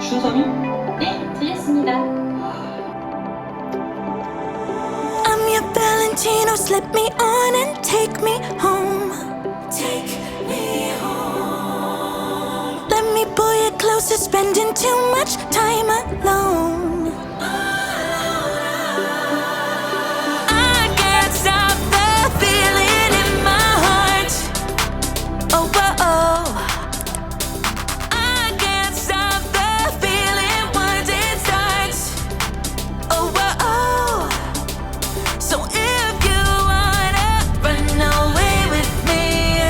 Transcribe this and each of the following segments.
춘삼이? 네, 들렸습니다. I'm your Valentino, slip me on and take me home. Take me home. Let me pull you closer, spending too much time alone. I can't stop the feeling in my heart. Oh, oh, oh. I can't stop the feeling once it starts. Oh, oh, oh. So if you wanna run away with me,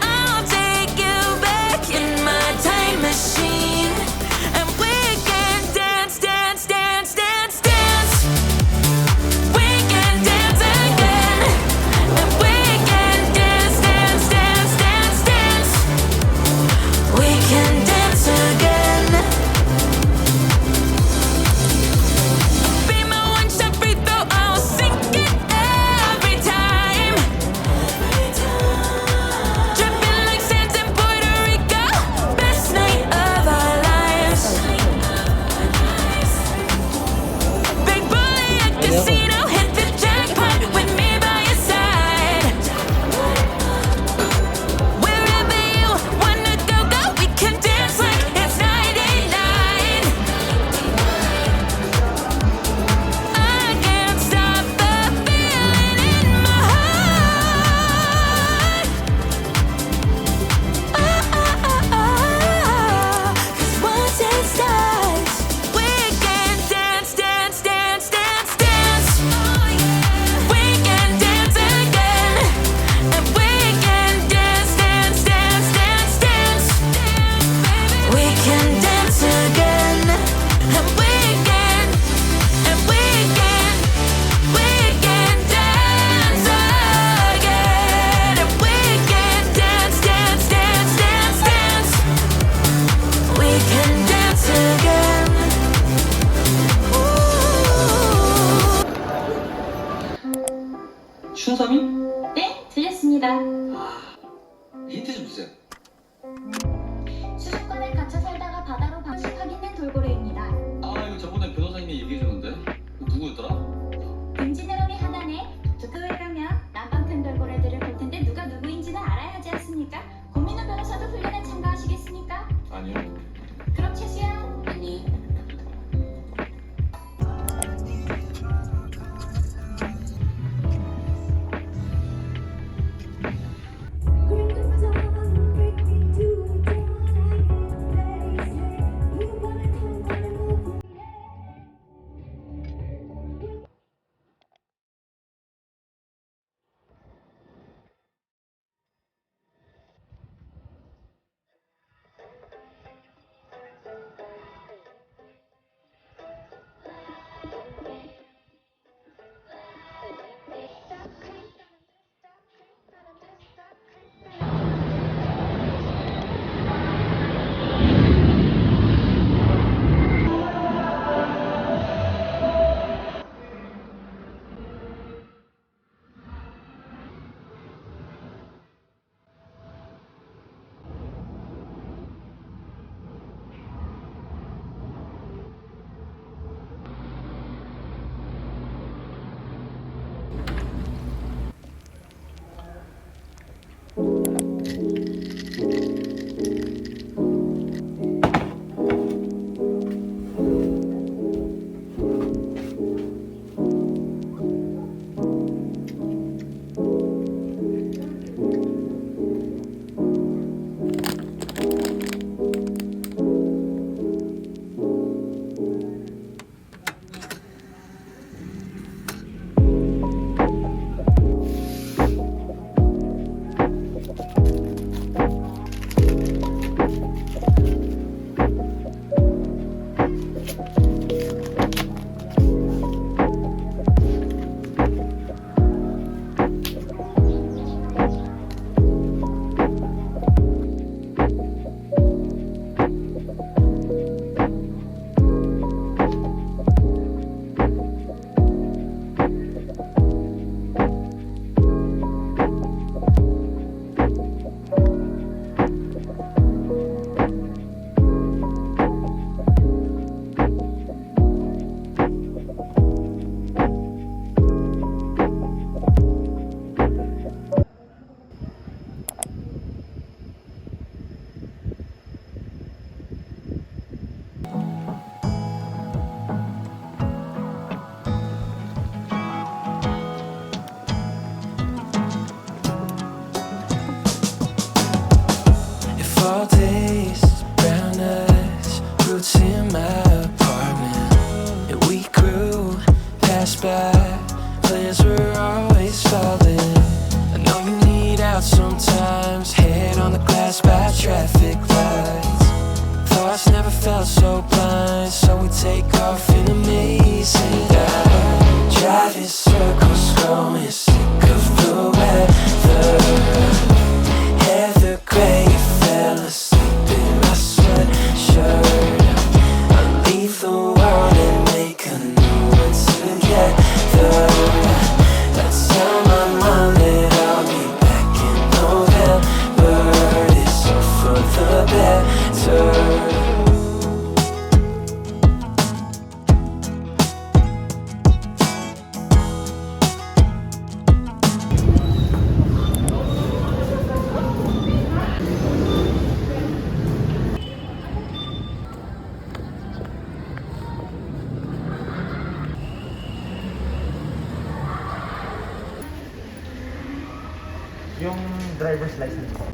I'll take you back in my time machine, and we can dance, dance, dance, dance, dance. We can dance again, and we can dance, dance, dance, dance, dance. We can dance again. Be my one-shot free throw, I'll sink it every time. Dripping like sands in Puerto Rico, best night of our lives. Big boy at casino, hit the jackpot with me by your side. Wherever you wanna go, go, we can dance like it's 99. I can't stop the feeling in my heart. Oh, oh, oh, oh. 'Cause once it starts, we can dance, dance, dance, dance, dance. We can dance again, and we can dance, dance, dance, dance, dance. We can dance again, and we can, and we can, we can dance again, and we can dance, dance, dance, dance, dance. We can dance again. Ooh. 춘삼이? 네, 들렸습니다. 힌트 좀 주세요. 수족관에 갇혀 살다가 바다로 방식하고 있는 돌고래입니다. 아, 이거 저번에 변호사님이 얘기해줬는데. 누구였더라? 금지네럼이 하나네. 독특에 가면 남방 큰 돌고래들을 볼 텐데 누가 누구인지는 알아야 하지 않습니까? 고민우 변호사도 훈련에 참가하시겠습니까? 아니요. 그럼 최수연 아니. Bring the dawn, break me to driver's license po.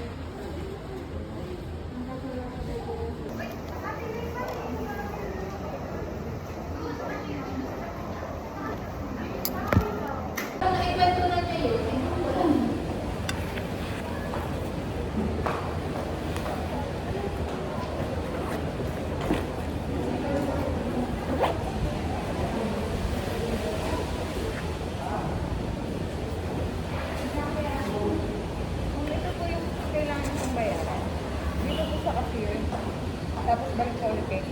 Ito po yung kailangan kong bayaran. Dito po sa cashier. Tapos balik sa ulit.